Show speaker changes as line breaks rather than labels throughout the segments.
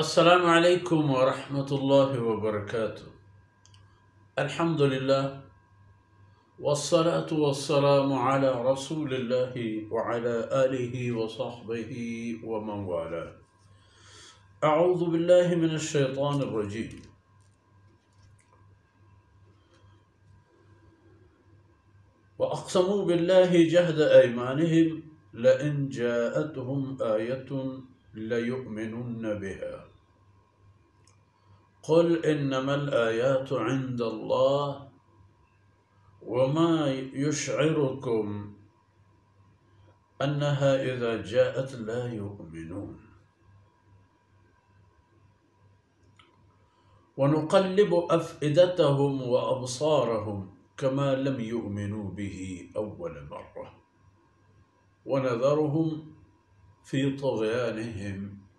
السلام عليكم ورحمة الله وبركاته. الحمد لله والصلاة والسلام على رسول الله وعلى آله وصحبه ومن والاه. أعوذ بالله من الشيطان الرجيم. وأقسموا بالله جهد أيمانهم لئن جاءتهم آية ليؤمنن بها قل إنما الآيات عند الله وما يشعركم أنها إذا جاءت لا يؤمنون ونقلب أفئدتهم وأبصارهم كما لم يؤمنوا به أول مرة ونذرهم في طغيانهم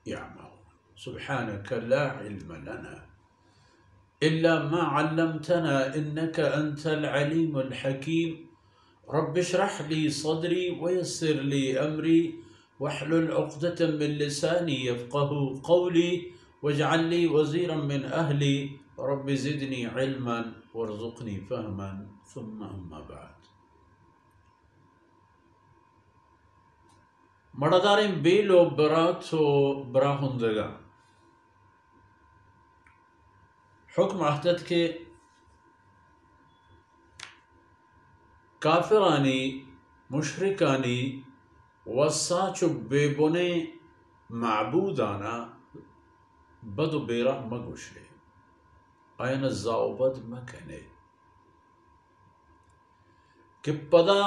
يعمهون. سبحانك لا علم لنا إلا ما علمتنا إنك أنت العليم الحكيم. رب اشرح لي صدري ويسر لي أمري واحلل عقدة من لساني يفقه قولي واجعل لي وزيرا من أهلي رب زدني علما وارزقني فهما. ثم أما بعد. مردارين بيلو براتو براهندگان حکم احتد کے کافرانی مشرکانی وساچو بے بنے معبودانا بدو بیرا مگوشے این الزاوبد مکنے کہ پدا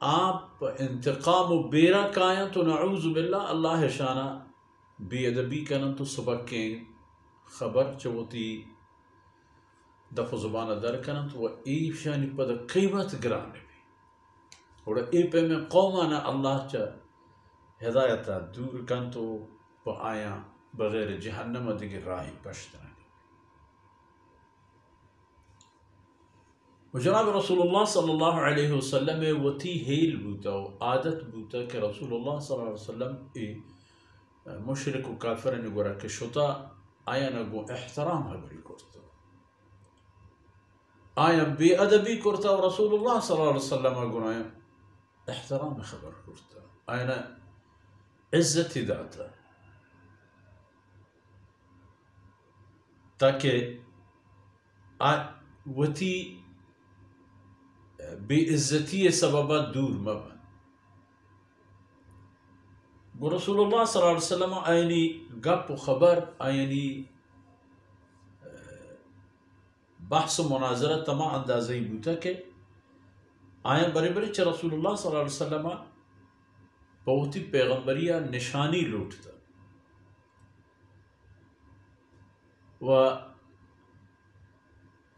آپ انتقام و بیرا کائیں تو نعوذ باللہ اللہ شانہ بی ادبی کنن تو سبکیں خبر چوتی دف زبان در کنن تو ای شانی پدا قیمت گرانے بھی اور ای پہ میں قومانا اللہ چا ہدایتا دور کن تو پا آیا بغیر جہنم دیگر راہی پشترانی. و جناب رسول اللہ صلی اللہ علیہ وسلم وتی ہیل بوتا و عادت بوتا کہ رسول اللہ صلی اللہ علیہ وسلم ای مشرک و کافرن گورا کہ شتا آیا نگو احترام خبری کرتا آیا بے ادبی کرتا و رسول اللہ صلی اللہ علیہ وسلم گونا احترام خبر کرتا آیا عزت داتا تاکہ وتی بے عزتی سببا دور مبن. رسول اللہ صلی اللہ علیہ وسلم آئینی گپ و خبر آئینی بحث و مناظرہ تمام اندازہی بوتا کہ آئین بری بری چھ رسول اللہ صلی اللہ علیہ وسلم بہتی پیغمبریہ نشانی لوٹتا و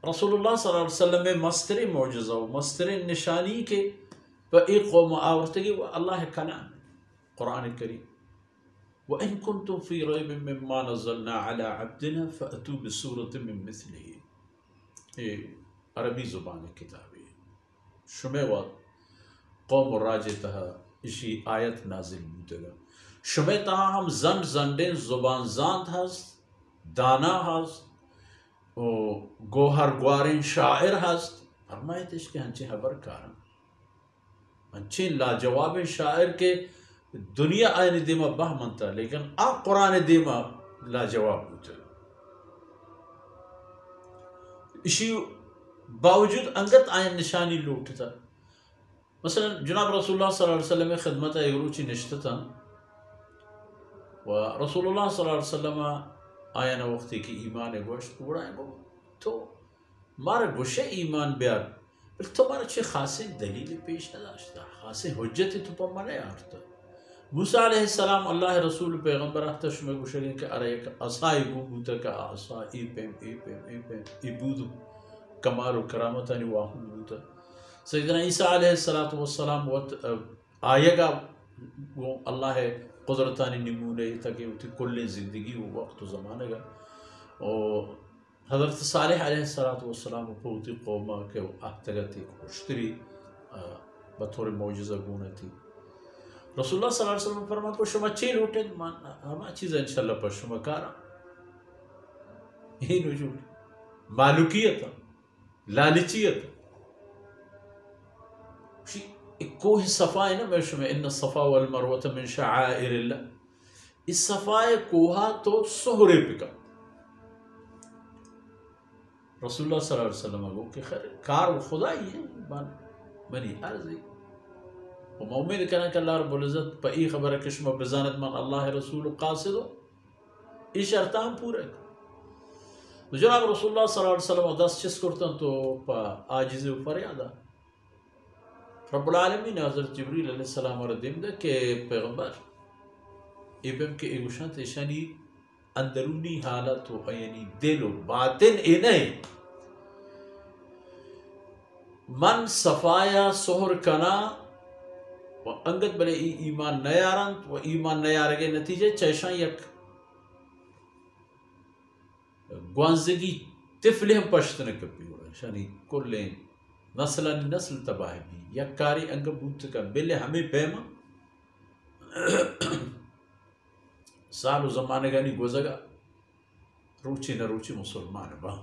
رسول اللہ صلی اللہ علیہ وسلم مستر معجزہ و مستر نشانی کے پا ایک قوم آورتگی و اللہ کلام قرآن کریم وَإِن كُنتُم فِي رَيْبٍ مِّمَّا نَزَّلْنَا عَلَىٰ عَبْدِنَا فَأْتُوا بِسُورَةٍ مِّن مِّثْلِهِ. یہ عربی زبان کتابی شمع وقت قوم راج تہا اسی آیت نازل بودگا شمع تہا ہم زند زندیں زبان زاند ہست دانا ہست گوہر گوارین شاعر ہست فرمائیت اس کے ہنچے حبر کارن ہنچے لاجواب شاعر کے دنیا آئین دیما بہ منتا لیکن آپ قرآن دیما لاجواب ہوتا اسی باوجود انگت آئین نشانی لوٹتا. مثلا جناب رسول اللہ صلی اللہ علیہ وسلم خدمت ایگروچی نشتتا و رسول اللہ صلی اللہ علیہ وسلم آیانا وقتی کی ایمان گوشت بڑا ہے تو مارا گوشے ایمان بیار بل تو مارا چھے خاصے دلیل پیش نداشتا خاصے حجتی تو پا منے آرتا. موسیٰ علیہ السلام اللہ رسول پیغمبر اختش میں گوشے گئے کہ ارے ایک عصائی بو بوتا کہ عصا ای پیم ای پیم ای پیم ای بودو کمال و کرامتانی واحد بوتا. سیدنا عیسیٰ علیہ السلام آئے گا وہ اللہ قدرتانی نمونے تاکہ وہ کل زندگی وہ وقت و زمانے گا. اور حضرت صالح علیہ السلام پوتی قومہ کے احتگتی خوشتری بطور معجزہ گونه تھی. رسول اللہ صلی اللہ علیہ وسلم فرمان کو شما چی لوٹید؟ ہما چیز انشاءاللہ پر شما کارا یہ نجول مالکیت لالچیت کوہ صفا ہے نا میں شما ان الصفا والمروۃ من شعائر اللہ اس صفائے کوہا تو سہرے پکا رسول اللہ صلی اللہ علیہ وسلم کو کہ خیر کار خدا ہی ہے بنی عرضی وما امید کرنا کہ اللہ رب العزت پا ای خبر کشمہ بزانت من اللہ رسول قاصد ہو ای شرطان پورے تو جناب رسول اللہ صلی اللہ علیہ وسلم دست چس کرتن تو پا آجز و فریادا رب العالمین حضرت جبریل علیہ السلام ردیم دا کہ پیغمبر ایبم کے ایگوشان تیشانی اندرونی حالت و یعنی دل و باطن نہیں من صفایا سہر کنا و انگت بلے ایمان نیارند و ایمان نیارگے نتیجے چیشان یک گوانزگی طفلیں پشتنے کپی ہو رہا شانی کلیں نسل نسل تباہ بھی یک کاری انگ بوت کا بلے ہمیں پیما سال و زمانے گانی گوزگا روچی نہ روچی مسلمان با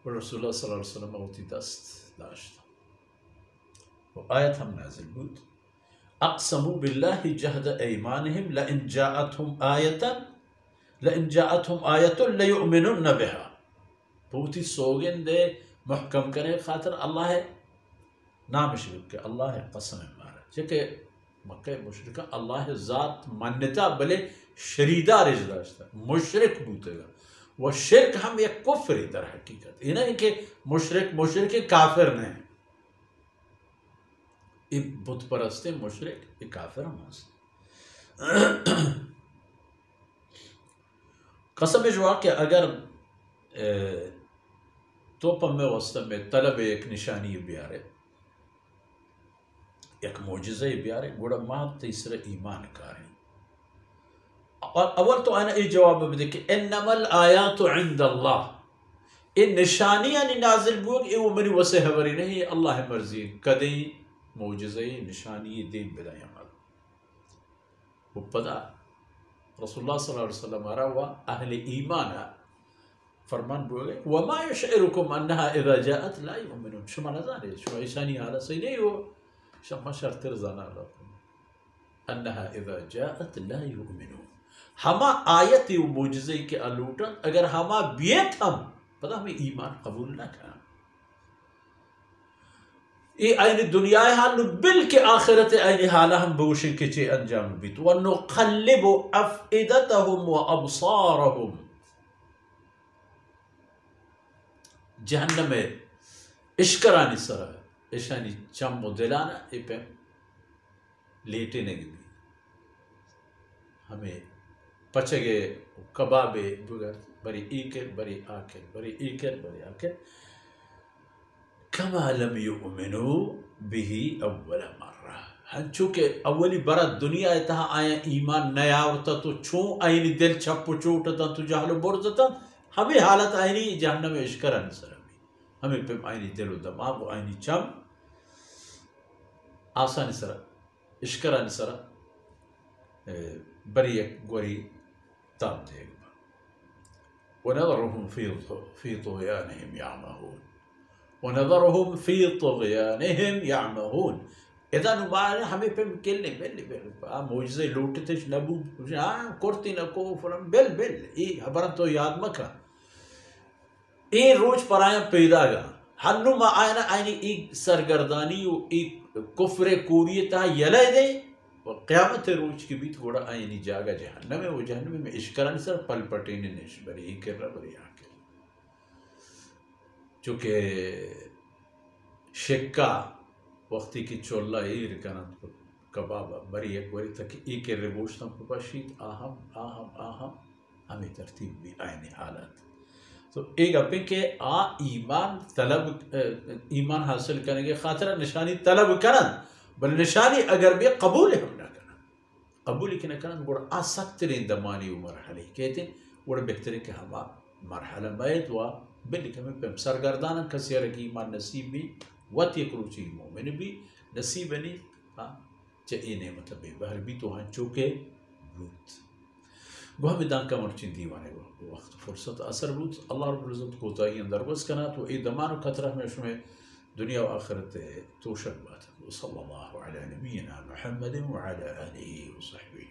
رسول اللہ صلی اللہ علیہ وسلم اوتی دست داشتا و آیت ہم نازل بود اقسموا باللہ جہد ایمانہم لئن جاءتهم آیتا لیؤمنن بها بوتی سوگن دے محکم کرے خاطر اللہ ہے نام شرک کہ اللہ ہے قسم مارا چکہ مکہ مشرکہ اللہ ذات مانتا بلے شریدہ رج داشتا مشرک بوتے گا وہ شرک ہم یک کفر در حقیقت یہ نہیں کہ مشرک کافر نہیں یہ بت پرستے مشرک یہ کافر ہم ہستے قسم جوا کہ اگر تو پم میں وسط میں طلب ایک نشانی بیارے ایک معجزہ بیارے گوڑا ماں تیسرا ایمان کاری اور اول تو آنا یہ جواب میں دیکھیں انما الآیات عند اللہ یہ نشانیاں نازل بوگ یہ وہ میری وسع حوری نہیں اللہ مرضی کدیں معجزہ نشانی دین بدائی عمل وہ پدا رسول اللہ صلی اللہ علیہ وسلم روا اہل ایمان فرمان بوگے وما یشعرکم انہا اذا جاءت لا یؤمنون شما نظانے شما ایشانی حالت صحیح نہیں ہو شما شرط رزانا لکم انہا اذا جاءت لا یؤمنون ہما آیت و موجزے کے الوٹن اگر ہما بیت ہم پتہ ہمیں ایمان قبول نہ کرنا یہ این دنیا حال بل کے آخرت این حالہ ہم بوشن کے چے انجام بیت وَنُقَلِّبُ أَفْئِدَتَهُمْ وَأَبْصَارَهُمْ جہنم میں اشکرانی سرا اشانی چم و دلانا ای پہ لیٹے نگی بھی ہمیں پچگے کبابے بگر بری ایکر بری آکر بری ایکر بری آکر کما لم یؤمنو بھی اول مرہ ہن چونکہ اولی برا دنیا اتہا آیا ایمان نیا ہوتا تو چون آئینی دل چھپو چوٹتا تو جہلو برزتا ہمیں حالت آئینی جہنم میں اشکرانی سرا ہمیں پہ آئینی دل و دماغ و آئینی چم آسانی سرا اشکرانی سرا بری ایک گوری تاب دے گا وَنَذَرُهُمْ فِي طُغْيَانِهِمْ يَعْمَهُونَ وَنَذَرُهُمْ فِي طُغْيَانِهِمْ يَعْمَهُونَ اذا نبارے ہمیں پہ کلنے بل موجزے لوٹتے نبو کرتی نکو فرم بل حبرن تو یاد مکہ ای روچ پر آیا پیدا گا ہنو ما آئینا آئینی ایک سرگردانی و ایک کفر کوریتا یلے دے و قیامت روچ کی بیت گوڑا آئینی جاگا جہنم ہے وہ جہنم میں اشکرانی سر پل پٹینے نیش بری ایک کر رہا بری آکر چونکہ شکا وقتی کی چولہ ای رکنات کبابا بری ایک بری تک ایک ربوشتاں پپاشید آہم ہمیں ترتیب بھی آئینی حالات تو ایک اپنے کہ ایمان حاصل کریں گے خاطرہ نشانی طلب کرن بل نشانی اگر بھی قبول ہم نہ کرن قبول کی نہ کرن گوڑا آسکترین دمانی و مرحلی کہتے ہیں گوڑا بہترین کہ ہما مرحلہ باید و بلی کہ ہمیں پہم سرگردانا کسی رکی ایمان نصیب بھی وط یک روچی مومن بھی نصیب نہیں چاہیے نعمت بے بہر بھی تو ہاں چوکے بروت گوهم دان کمر چین دیوانه وقت فرصت اثر بود الله رب العزت کوتاهی اندرگوز کند و ای دمان و کتره میشمه دنیا و آخرت توشک بات. وصلى الله على نبينا محمد وعلى آله وصحبه